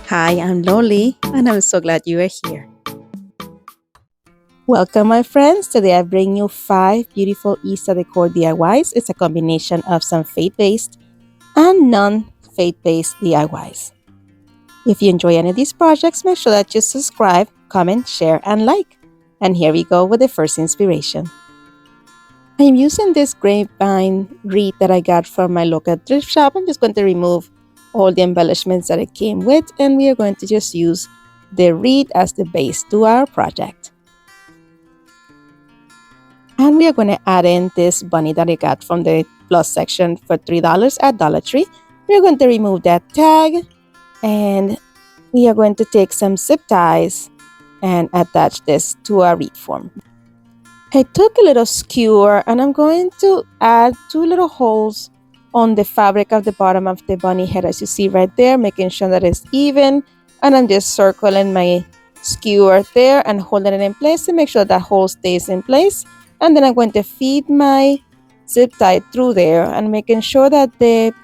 Hi, I'm Loli, and I'm so glad you are here. Welcome, my friends. Today I bring you 5 beautiful Easter decor DIYs. It's a combination of some faith-based and non-faith-based DIYs. If you enjoy any of these projects, make sure that you subscribe, comment, share, and like. And here we go with the first inspiration. I'm using this grapevine wreath that I got from my local thrift shop. I'm just going to remove all the embellishments that it came with, and we are going to just use the wreath as the base to our project. And we are going to add in this bunny that I got from the plus section for $3 at Dollar Tree. We are going to remove that tag, and we are going to take some zip ties and attach this to our wreath form. I took a little skewer and I'm going to add 2 little holes on the fabric of the bottom of the bunny head, as you see right there, making sure that it's even. And I'm just circling my skewer there and holding it in place to make sure that hole stays in place. And then I'm going to feed my zip tie through there and making sure that the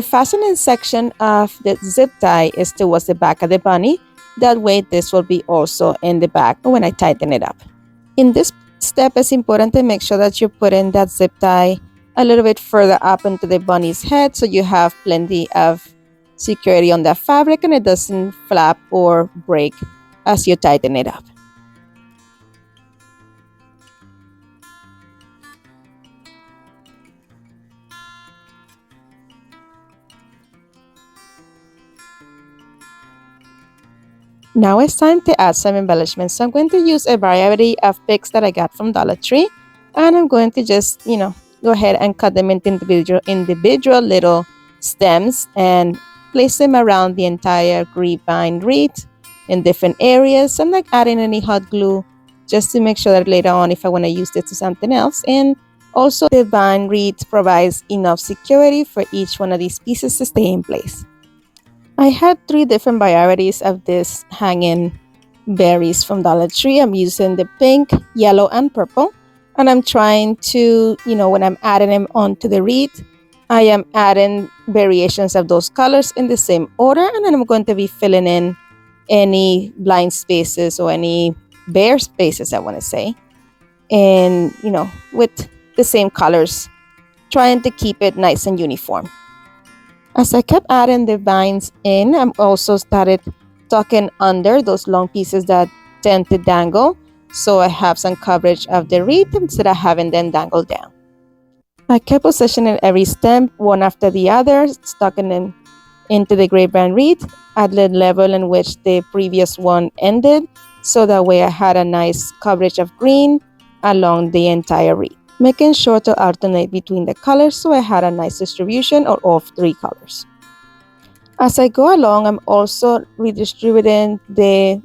fastening section of the zip tie is towards the back of the bunny. That way this will be also in the back when I tighten it up. In this step, it's important to make sure that you put in that zip tie a little bit further up into the bunny's head so you have plenty of security on that fabric and it doesn't flap or break as you tighten it up. Now it's time to add some embellishments. So I'm going to use a variety of picks that I got from Dollar Tree, and I'm going to just, go ahead and cut them into individual little stems and place them around the entire grapevine wreath in different areas. I'm not adding any hot glue just to make sure that later on if I want to use this to something else. And also the vine wreath provides enough security for each one of these pieces to stay in place. I had 3 different varieties of this hanging berries from Dollar Tree. I'm using the pink, yellow, and purple. And I'm trying to, when I'm adding them onto the wreath, I am adding variations of those colors in the same order. And then I'm going to be filling in any blind spaces or any bare spaces, I want to say. And, with the same colors, trying to keep it nice and uniform. As I kept adding the vines in, I'm also started tucking under those long pieces that tend to dangle, so I have some coverage of the wreath instead of having them dangle down. I kept positioning every stem one after the other, stucking them into the grapevine wreath at the level in which the previous one ended, so that way I had a nice coverage of green along the entire wreath, making sure to alternate between the colors so I had a nice distribution of all 3 colors. As I go along, I'm also redistributing the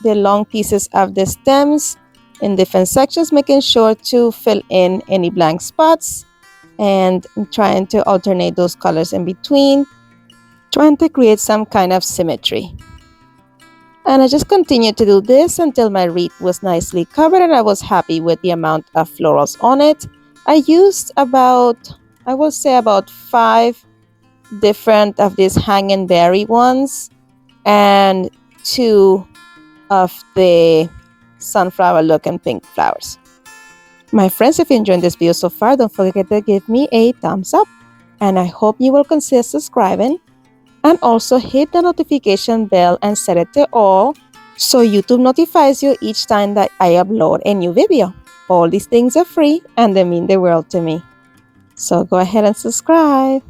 long pieces of the stems in different sections, making sure to fill in any blank spots and trying to alternate those colors in between, trying to create some kind of symmetry. And I just continued to do this until my wreath was nicely covered and I was happy with the amount of florals on it. I used about 5 different of these hanging berry ones and 2 of the sunflower looking pink flowers. My friends, if you enjoyed this video so far, don't forget to give me a thumbs up. And I hope you will consider subscribing. And also hit the notification bell and set it to all so YouTube notifies you each time that I upload a new video. All these things are free and they mean the world to me. So go ahead and subscribe.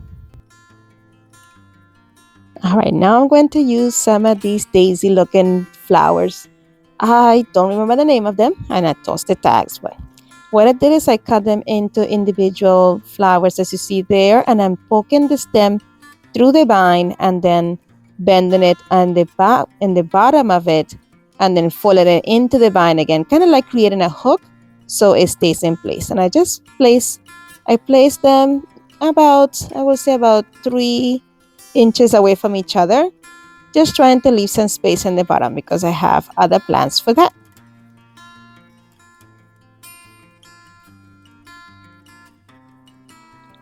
Alright, now I'm going to use some of these daisy looking flowers. I don't remember the name of them and I tossed the tags. But what I did is I cut them into individual flowers as you see there, and I'm poking the stem through the vine and then bending it in the bottom of it and then folding it into the vine again, kind of like creating a hook so it stays in place. And I place them about 3 inches away from each other, just trying to leave some space in the bottom because I have other plants for that.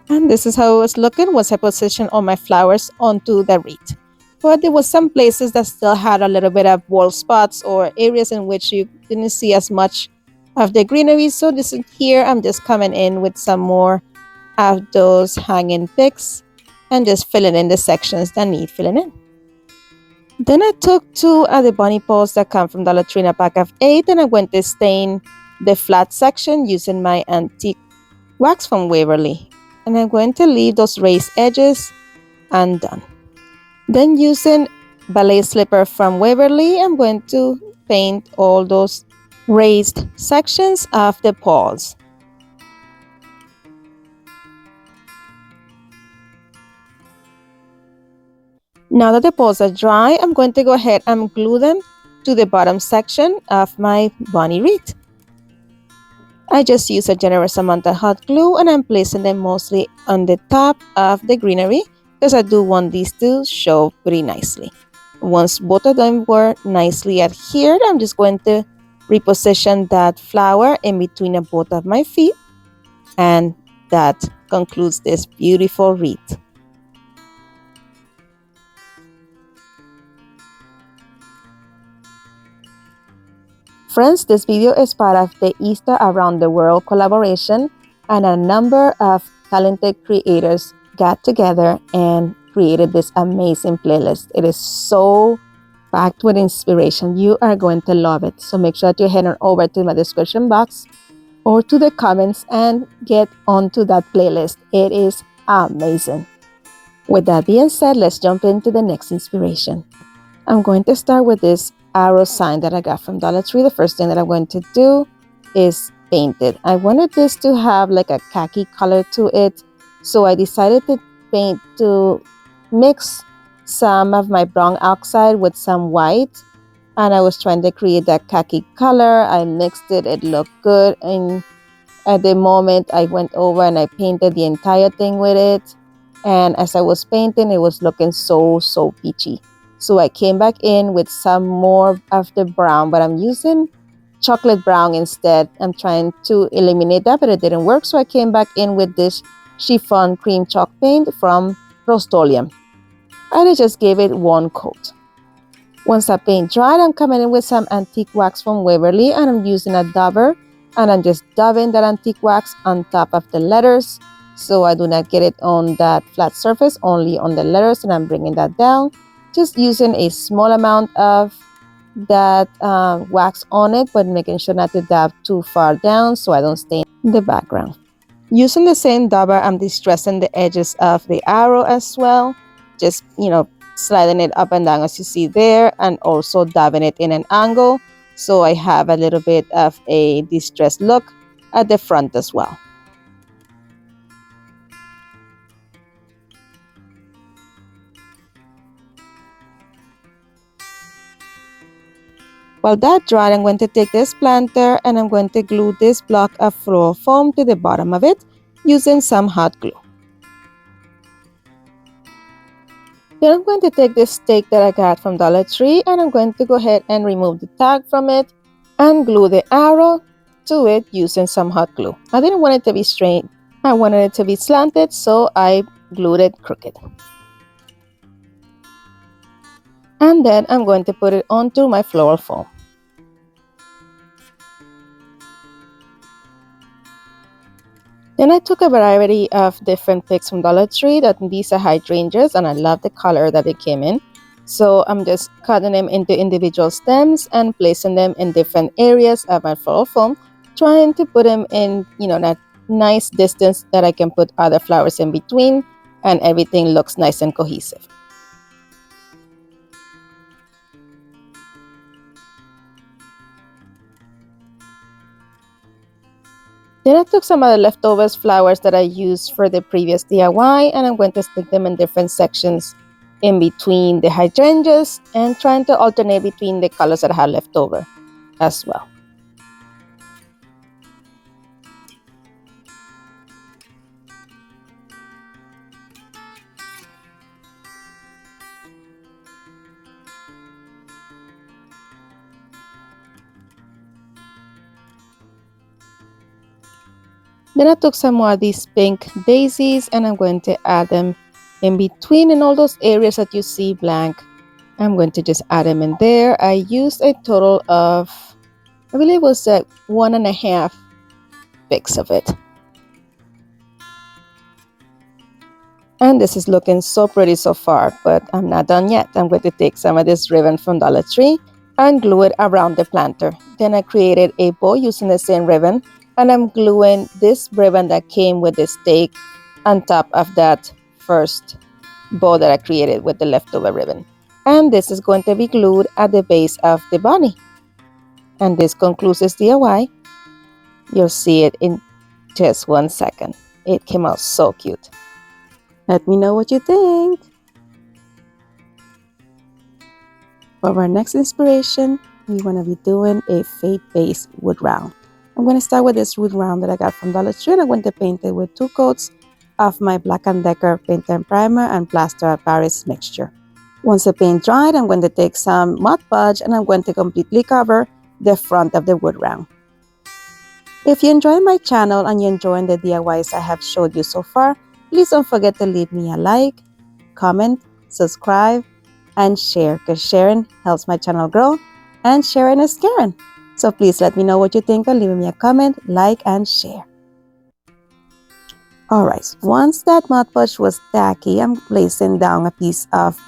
And this is how it was looking once I positioned all my flowers onto the wreath. but there was some places that still had a little bit of bald spots or areas in which you didn't see as much of the greenery. So this is here, I'm just coming in with some more of those hanging picks and just filling in the sections that need filling in. Then I took two of the bunny poles that come from Dollar Tree in a pack of 8, and I went to stain the flat section using my antique wax from Waverly. And I'm going to leave those raised edges undone. Then using ballet slipper from Waverly, I'm going to paint all those raised sections of the poles. Now that the poles are dry, I'm going to go ahead and glue them to the bottom section of my bunny wreath. I just use a generous amount of hot glue, and I'm placing them mostly on the top of the greenery because I do want these to show pretty nicely. Once both of them were nicely adhered, I'm just going to reposition that flower in between both of my feet, and that concludes this beautiful wreath. Friends, this video is part of the Easter Around the World collaboration, and a number of talented creators got together and created this amazing playlist. It is so packed with inspiration. You are going to love it. So make sure that you head on over to my description box or to the comments and get onto that playlist. It is amazing. With that being said, let's jump into the next inspiration. I'm going to start with this arrow sign that I got from Dollar Tree. The first thing that I'm going to do is paint it. I wanted this to have like a khaki color to it, so I decided to mix some of my brown oxide with some white, and I was trying to create that khaki color. I mixed it, it looked good, and at the moment I went over and I painted the entire thing with it, and as I was painting, it was looking so peachy. So I came back in with some more of the brown, but I'm using chocolate brown instead. I'm trying to eliminate that, but it didn't work. So I came back in with this chiffon cream chalk paint from Rust-Oleum. And I just gave it one coat. Once that paint dried, I'm coming in with some antique wax from Waverly, and I'm using a dauber, and I'm just dabbing that antique wax on top of the letters, so I do not get it on that flat surface, only on the letters, and I'm bringing that down. Just using a small amount of that wax on it, but making sure not to dab too far down so I don't stain the background. Using the same dauber, I'm distressing the edges of the arrow as well. Just, sliding it up and down as you see there, and also dabbing it in an angle so I have a little bit of a distressed look at the front as well. While that dried, I'm going to take this planter and I'm going to glue this block of floral foam to the bottom of it using some hot glue. Then I'm going to take this stake that I got from Dollar Tree, and I'm going to go ahead and remove the tag from it and glue the arrow to it using some hot glue. I didn't want it to be straight, I wanted it to be slanted, so I glued it crooked. And then I'm going to put it onto my floral foam. Then I took a variety of different picks from Dollar Tree. These are hydrangeas, and I love the color that they came in. So I'm just cutting them into individual stems and placing them in different areas of my floral foam, trying to put them in, that nice distance that I can put other flowers in between, and everything looks nice and cohesive. Then I took some of the leftovers flowers that I used for the previous DIY, and I'm going to stick them in different sections in between the hydrangeas and trying to alternate between the colors that I had left over as well. Then I took some more of these pink daisies, and I'm going to add them in between in all those areas that you see blank I'm going to just add them in there. I used a total of, I believe it was 1.5 picks of it. And this is looking so pretty so far, but I'm not done yet. I'm going to take some of this ribbon from Dollar Tree and glue it around the planter. Then I created a bow using the same ribbon, and I'm gluing this ribbon that came with the stake on top of that first bow that I created with the leftover ribbon. And this is going to be glued at the base of the bunny. And this concludes this DIY. You'll see it in just 1 second. It came out so cute. Let me know what you think. For our next inspiration, we want to be doing a faith-based wood round. I'm going to start with this wood round that I got from Dollar Tree, and I'm going to paint it with 2 coats of my Black & Decker paint and primer and plaster of Paris mixture. Once the paint dried, I'm going to take some Mod Podge and I'm going to completely cover the front of the wood round. If you enjoyed my channel and you're enjoying the DIYs I have showed you so far, please don't forget to leave me a like, comment, subscribe, and share, because sharing helps my channel grow and sharing is caring. So please let me know what you think by leaving me a comment, like, and share. Alright, once that Mod Podge was tacky, I'm placing down a piece of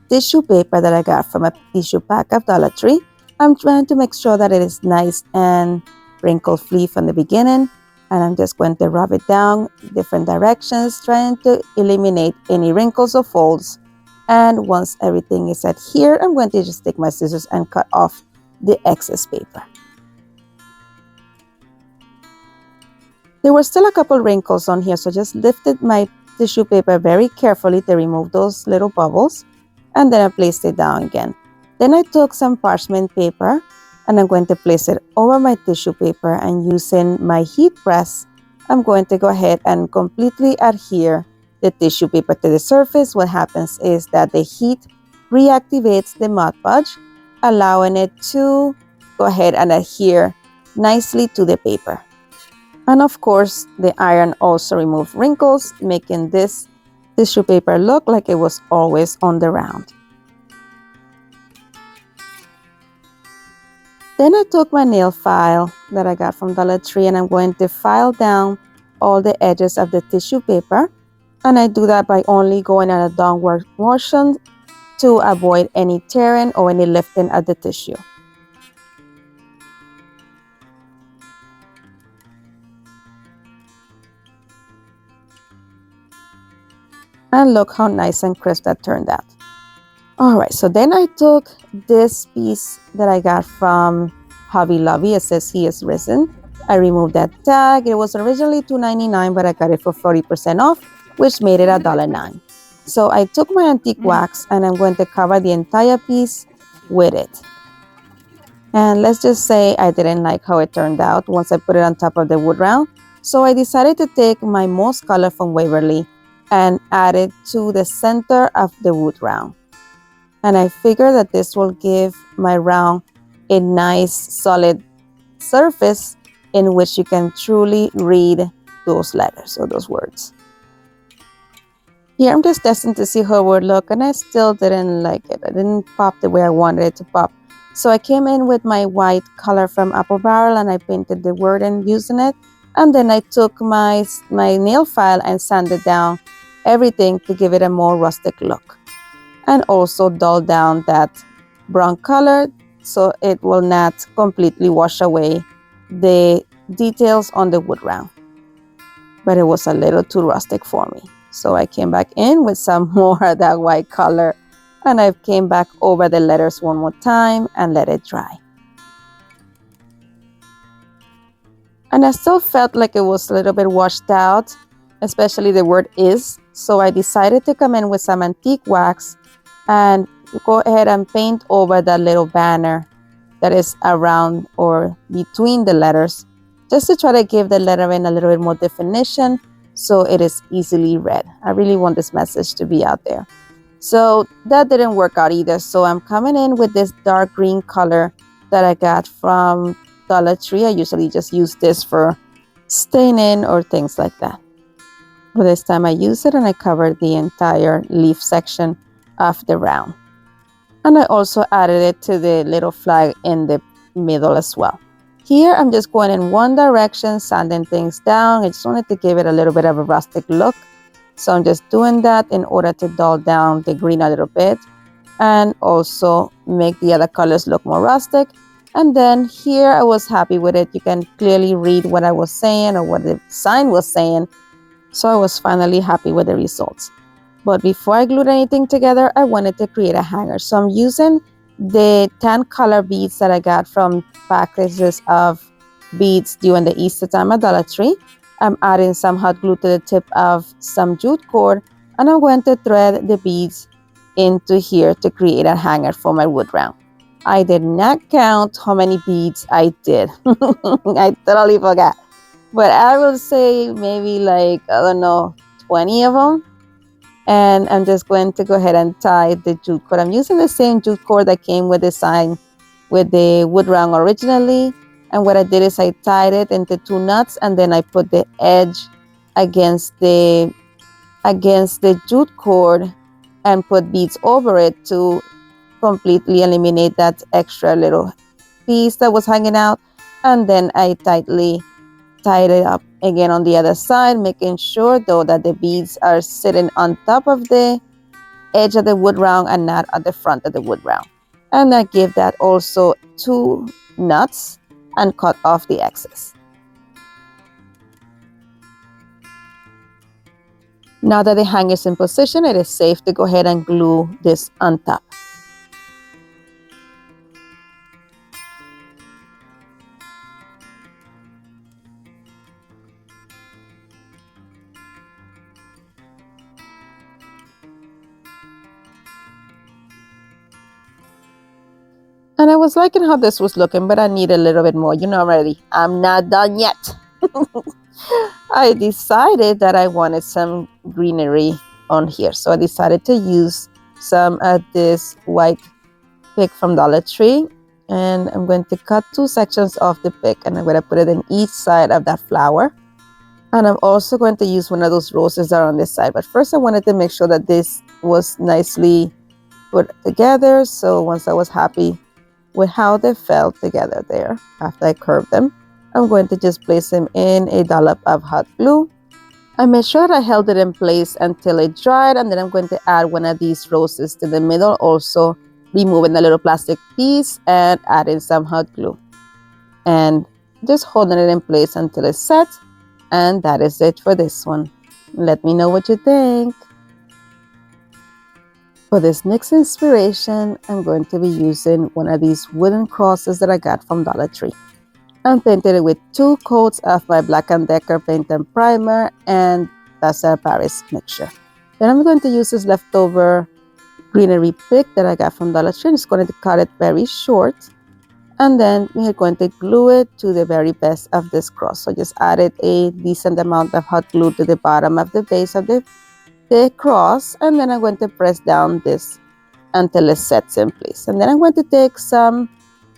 tissue paper that I got from a tissue pack of Dollar Tree. I'm trying to make sure that it is nice and wrinkle-free from the beginning, and I'm just going to rub it down different directions, trying to eliminate any wrinkles or folds. And once everything is set here, I'm going to just take my scissors and cut off the excess paper. There were still a couple wrinkles on here, so just lifted my tissue paper very carefully to remove those little bubbles, and then I placed it down again. Then I took some parchment paper and I'm going to place it over my tissue paper, and using my heat press, I'm going to go ahead and completely adhere the tissue paper to the surface. What happens is that the heat reactivates the Mod Podge, allowing it to go ahead and adhere nicely to the paper. And of course, the iron also removed wrinkles, making this tissue paper look like it was always on the round. Then I took my nail file that I got from Dollar Tree, and I'm going to file down all the edges of the tissue paper. And I do that by only going in a downward motion to avoid any tearing or any lifting of the tissue. And look how nice and crisp that turned out. Alright, so then I took this piece that I got from Hobby Lobby. It says he is risen. I removed that tag. It was originally $2.99, but I got it for 40% off, which made it $1.09. So I took my antique wax and I'm going to cover the entire piece with it. And let's just say I didn't like how it turned out once I put it on top of the wood round. So I decided to take my Moss color from Waverly and add it to the center of the wood round. And I figure that this will give my round a nice solid surface in which you can truly read those letters or those words. Here I'm just testing to see how it would look, and I still didn't like it. I didn't pop the way I wanted it to pop. So I came in with my white color from Apple Barrel and I painted the wording using it. And then I took my nail file and sanded down everything to give it a more rustic look. And also dull down that brown color so it will not completely wash away the details on the wood round. But it was a little too rustic for me. So I came back in with some more of that white color, and I came back over the letters one more time and let it dry. And I still felt like it was a little bit washed out, especially the word is. So I decided to come in with some antique wax and go ahead and paint over that little banner that is around or between the letters, just to try to give the lettering a little bit more definition so it is easily read. I really want this message to be out there. So that didn't work out either. So I'm coming in with this dark green color that I got from Dollar Tree. I usually just use this for staining or things like that. But this time I used it and I covered the entire leaf section of the round. And I also added it to the little flag in the middle as well. Here I'm just going in one direction, sanding things down. I just wanted to give it a little bit of a rustic look. So I'm just doing that in order to dull down the green a little bit and also make the other colors look more rustic. And then here I was happy with it. You can clearly read what I was saying or what the sign was saying. So I was finally happy with the results. But before I glued anything together, I wanted to create a hanger. So I'm using the tan color beads that I got from packages of beads during the Easter time at Dollar Tree. I'm adding some hot glue to the tip of some jute cord, and I'm going to thread the beads into here to create a hanger for my wood round. I did not count how many beads I did. I totally forgot. But I will say maybe like, I don't know, 20 of them. And I'm just going to go ahead and tie the jute cord. I'm using the same jute cord that came with the sign with the wood round originally. And what I did is I tied it into 2 knots, and then I put the edge against the jute cord and put beads over it to completely eliminate that extra little piece that was hanging out. And then I tightly tied it up again on the other side, making sure though that the beads are sitting on top of the edge of the wood round and not at the front of the wood round. And I give that also 2 knots and cut off the excess. Now that the hanger is in position, it is safe to go ahead and glue this on top. And I was liking how this was looking, but I need a little bit more. You know already, I'm not done yet. I decided that I wanted some greenery on here. So I decided to use some of this white pick from Dollar Tree. And I'm going to cut 2 sections of the pick, and I'm going to put it in each side of that flower. And I'm also going to use one of those roses that are on this side. But first I wanted to make sure that this was nicely put together. So once I was happy with how they fell together there after I curved them, I'm going to just place them in a dollop of hot glue. I made sure that I held it in place until it dried, and then I'm going to add one of these roses to the middle, also removing the little plastic piece and adding some hot glue and just holding it in place until it's set. And that is it for this one. Let me know what you think. For this next inspiration, I'm going to be using one of these wooden crosses that I got from Dollar Tree. I'm painting it with 2 coats of my Black & Decker paint and primer and Plaster Paris mixture. Then I'm going to use this leftover greenery pick that I got from Dollar Tree. I'm just going to cut it very short. And then we're going to glue it to the very base of this cross. So just added a decent amount of hot glue to the bottom of the base of the cross, and then I'm going to press down this until it sets in place. And then I'm going to take some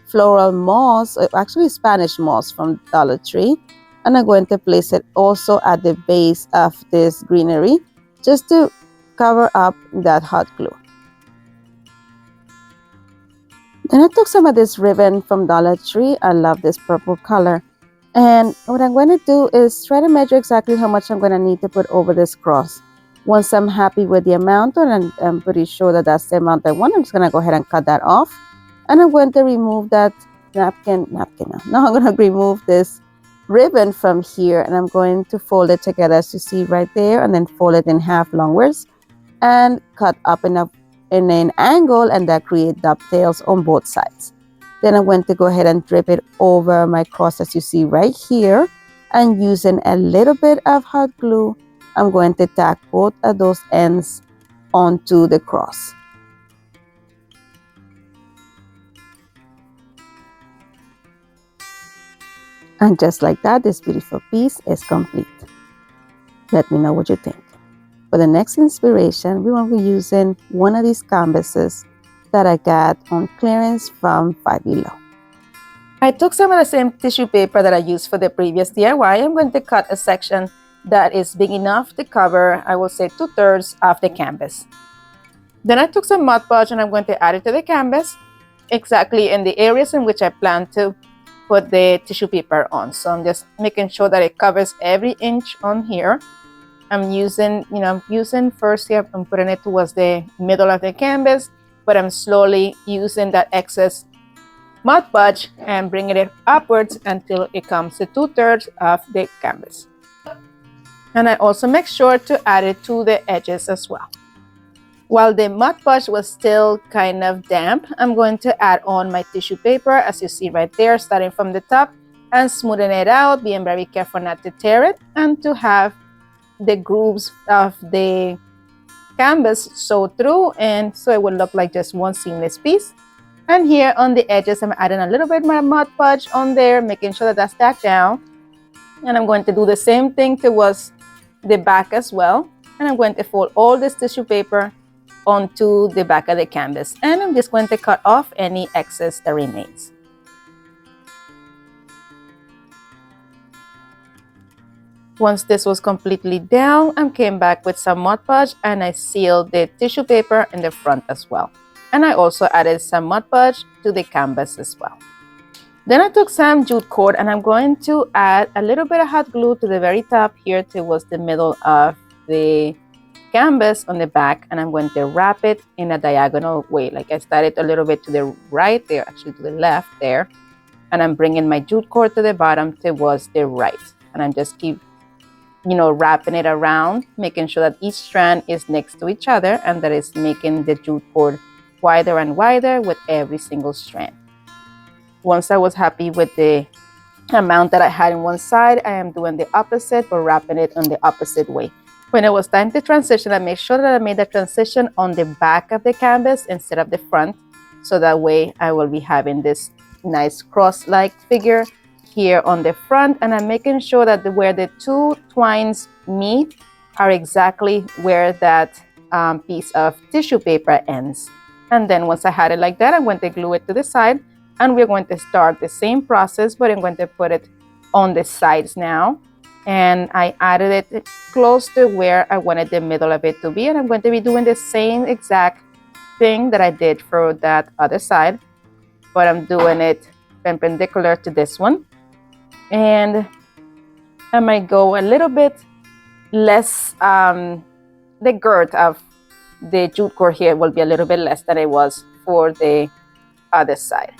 floral moss, actually Spanish moss from Dollar Tree, and I'm going to place it also at the base of this greenery just to cover up that hot glue. Then I took some of this ribbon from Dollar Tree. I love this purple color, and what I'm going to do is try to measure exactly how much I'm going to need to put over this cross. Once I'm happy with the amount, and I'm pretty sure that that's the amount I want, I'm just going to go ahead and cut that off. And I'm going to remove that napkin. Now I'm going to remove this ribbon from here, and I'm going to fold it together as you see right there, and then fold it in half longwards and cut up in an angle, and that create dovetails on both sides. Then I'm going to go ahead and drip it over my cross as you see right here, and using a little bit of hot glue, I'm going to tack both of those ends onto the cross. And just like that, this beautiful piece is complete. Let me know what you think. For the next inspiration, we will be using one of these canvases that I got on clearance from Five Below. I took some of the same tissue paper that I used for the previous DIY. I'm going to cut a section that is big enough to cover, I will say, 2/3 of the canvas. Then I took some Mod Podge and I'm going to add it to the canvas exactly in the areas in which I plan to put the tissue paper on. So I'm just making sure that it covers every inch on here. I'm using first here, I'm putting it towards the middle of the canvas, but I'm slowly using that excess Mod Podge and bringing it upwards until it comes to 2/3 of the canvas. And I also make sure to add it to the edges as well. While the Mod Podge was still kind of damp, I'm going to add on my tissue paper, as you see right there, starting from the top and smoothing it out, being very careful not to tear it and to have the grooves of the canvas sew through, and so it will look like just one seamless piece. And here on the edges, I'm adding a little bit more Mod Podge on there, making sure that that's stacked down. And I'm going to do the same thing towards the back as well. And I'm going to fold all this tissue paper onto the back of the canvas. And I'm just going to cut off any excess that remains. Once this was completely down, I came back with some Mod Podge and I sealed the tissue paper in the front as well. And I also added some Mod Podge to the canvas as well. Then I took some jute cord and I'm going to add a little bit of hot glue to the very top here towards the middle of the canvas on the back, and I'm going to wrap it in a diagonal way. Like I started a little bit to the right there, actually to the left there, and I'm bringing my jute cord to the bottom towards the right, and I'm just keep wrapping it around, making sure that each strand is next to each other and that it's making the jute cord wider and wider with every single strand. Once I was happy with the amount that I had in one side, I am doing the opposite, but wrapping it on the opposite way. When it was time to transition, I made sure that I made the transition on the back of the canvas instead of the front, so that way I will be having this nice cross-like figure here on the front, and I'm making sure that where the two twines meet are exactly where that piece of tissue paper ends. And then once I had it like that, I'm going to glue it to the side, and we're going to start the same process, but I'm going to put it on the sides now. And I added it close to where I wanted the middle of it to be, and I'm going to be doing the same exact thing that I did for that other side, but I'm doing it perpendicular to this one. And I might go a little bit less, the girth of the jute cord here will be a little bit less than it was for the other side,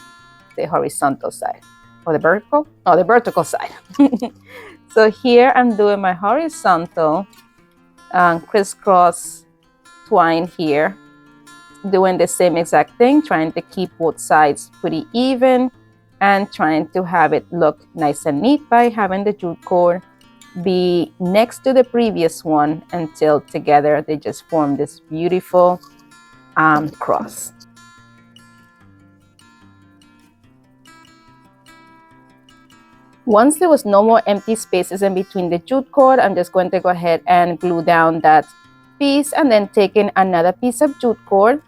the horizontal side, or the vertical, oh, the vertical side. So here I'm doing my horizontal crisscross twine here, doing the same exact thing, trying to keep both sides pretty even and trying to have it look nice and neat by having the jute cord be next to the previous one until together they just form this beautiful cross. Once there was no more empty spaces in between the jute cord, I'm just going to go ahead and glue down that piece, and then taking another piece of jute cord,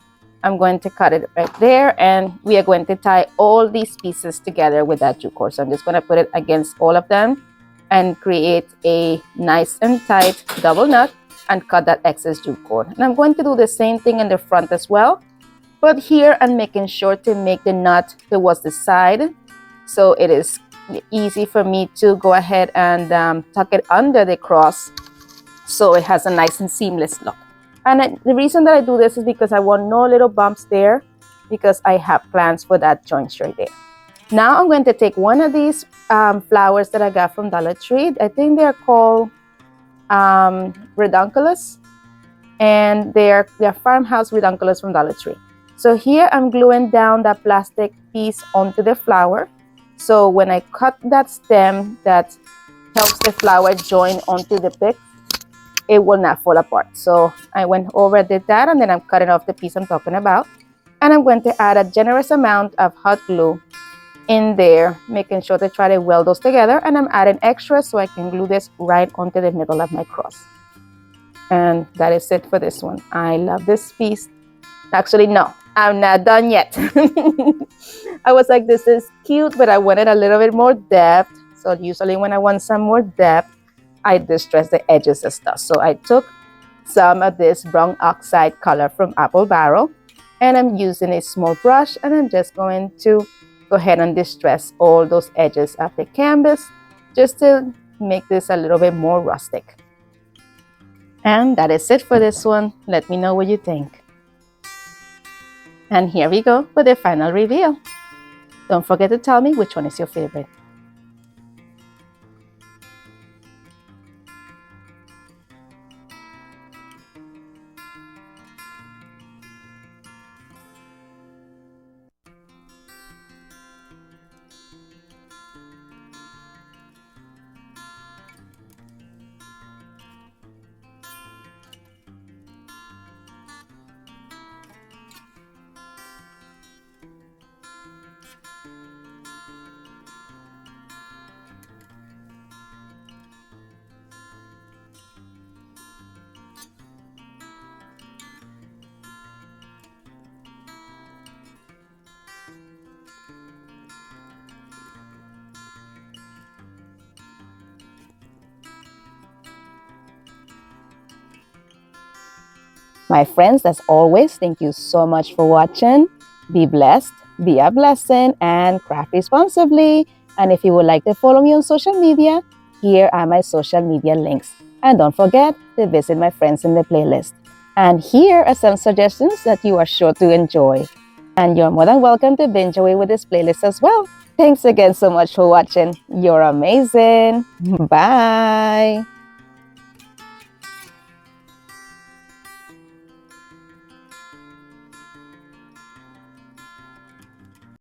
I'm going to cut it right there, and we are going to tie all these pieces together with that jute cord. So I'm just going to put it against all of them and create a nice and tight double knot and cut that excess jute cord. And I'm going to do the same thing in the front as well, but here I'm making sure to make the knot towards the side, so it is easy for me to go ahead and tuck it under the cross so it has a nice and seamless look. And the reason that I do this is because I want no little bumps there, because I have plans for that jointure there. Now I'm going to take one of these flowers that I got from Dollar Tree. I think they're called redunculus, and they're farmhouse redunculus from Dollar Tree. So here I'm gluing down that plastic piece onto the flower. So when I cut that stem that helps the flower join onto the pick, it will not fall apart. So I went over, did that, and then I'm cutting off the piece I'm talking about. And I'm going to add a generous amount of hot glue in there, making sure to try to weld those together. And I'm adding extra so I can glue this right onto the middle of my cross. And that is it for this one. I love this piece. Actually, no, I'm not done yet. I was like, this is cute, but I wanted a little bit more depth. So usually when I want some more depth, I distress the edges and stuff. So I took some of this brown oxide color from Apple Barrel, and I'm using a small brush, and I'm just going to go ahead and distress all those edges of the canvas just to make this a little bit more rustic. And that is it for this one. Let me know what you think. And here we go with the final reveal. Don't forget to tell me which one is your favorite. My friends, as always, thank you so much for watching. Be blessed, be a blessing, and craft responsibly. And if you would like to follow me on social media, here are my social media links. And don't forget to visit my friends in the playlist. And here are some suggestions that you are sure to enjoy. And you're more than welcome to binge away with this playlist as well. Thanks again so much for watching. You're amazing. Bye.